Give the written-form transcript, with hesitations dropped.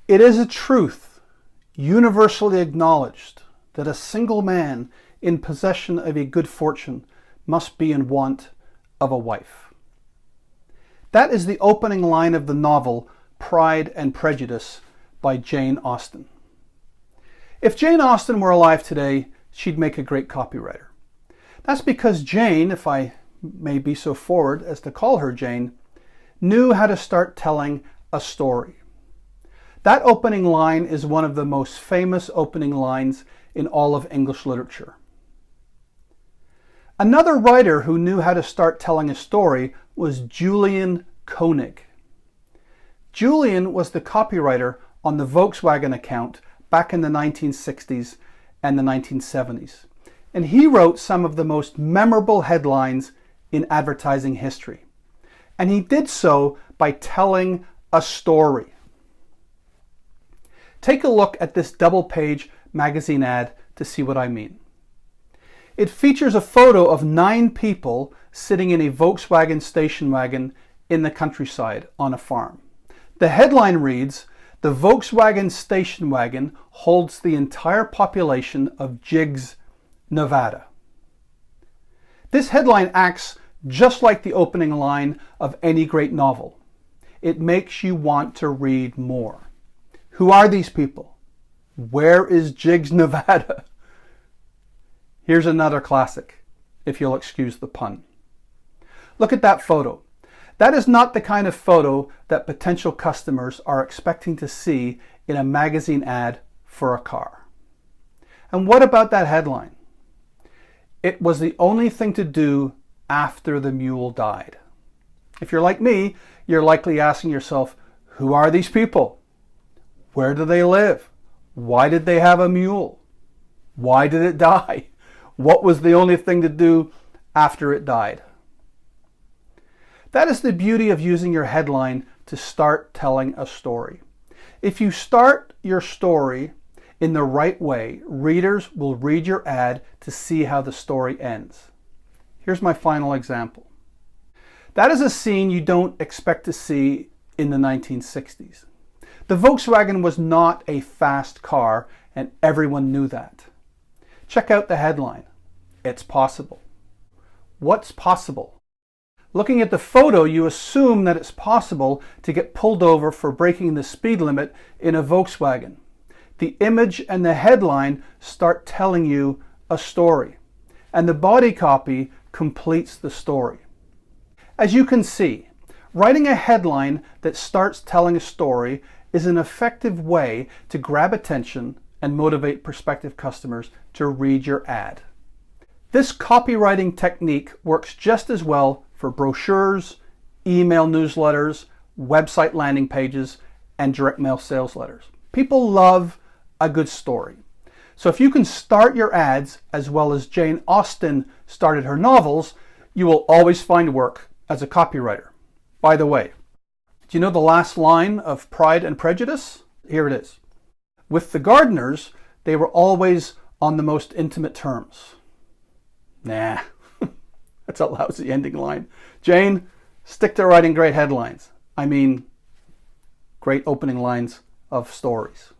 It is a truth, universally acknowledged, that a single man in possession of a good fortune must be in want of a wife. That is the opening line of the novel Pride and Prejudice by Jane Austen. If Jane Austen were alive today, she'd make a great copywriter. That's because Jane, if I may be so forward as to call her Jane, knew how to start telling a story. That opening line is one of the most famous opening lines in all of English literature. Another writer who knew how to start telling a story was Julian Koenig. Julian was the copywriter on the Volkswagen account back in the 1960s and the 1970s. And he wrote some of the most memorable headlines in advertising history. And he did so by telling a story. Take a look at this double-page magazine ad to see what I mean. It features a photo of 9 people sitting in a Volkswagen station wagon in the countryside on a farm. The headline reads, "The Volkswagen station wagon holds the entire population of Jiggs, Nevada." This headline acts just like the opening line of any great novel. It makes you want to read more. Who are these people? Where is Jiggs, Nevada? Here's another classic, if you'll excuse the pun. Look at that photo. That is not the kind of photo that potential customers are expecting to see in a magazine ad for a car. And what about that headline? It was the only thing to do after the mule died. If you're like me, you're likely asking yourself, who are these people? Where do they live? Why did they have a mule? Why did it die? What was the only thing to do after it died? That is the beauty of using your headline to start telling a story. If you start your story in the right way, readers will read your ad to see how the story ends. Here's my final example. That is a scene you don't expect to see in the 1960s. The Volkswagen was not a fast car, and everyone knew that. Check out the headline. It's possible. What's possible? Looking at the photo, you assume that it's possible to get pulled over for breaking the speed limit in a Volkswagen. The image and the headline start telling you a story, and the body copy completes the story. As you can see, writing a headline that starts telling a story is an effective way to grab attention and motivate prospective customers to read your ad. This copywriting technique works just as well for brochures, email newsletters, website landing pages, and direct mail sales letters. People love a good story. So if you can start your ads as well as Jane Austen started her novels, you will always find work as a copywriter. By the way, do you know the last line of Pride and Prejudice? Here it is. With the gardeners, they were always on the most intimate terms. Nah, that's a lousy ending line. Jane, stick to writing great headlines. I mean, great opening lines of stories.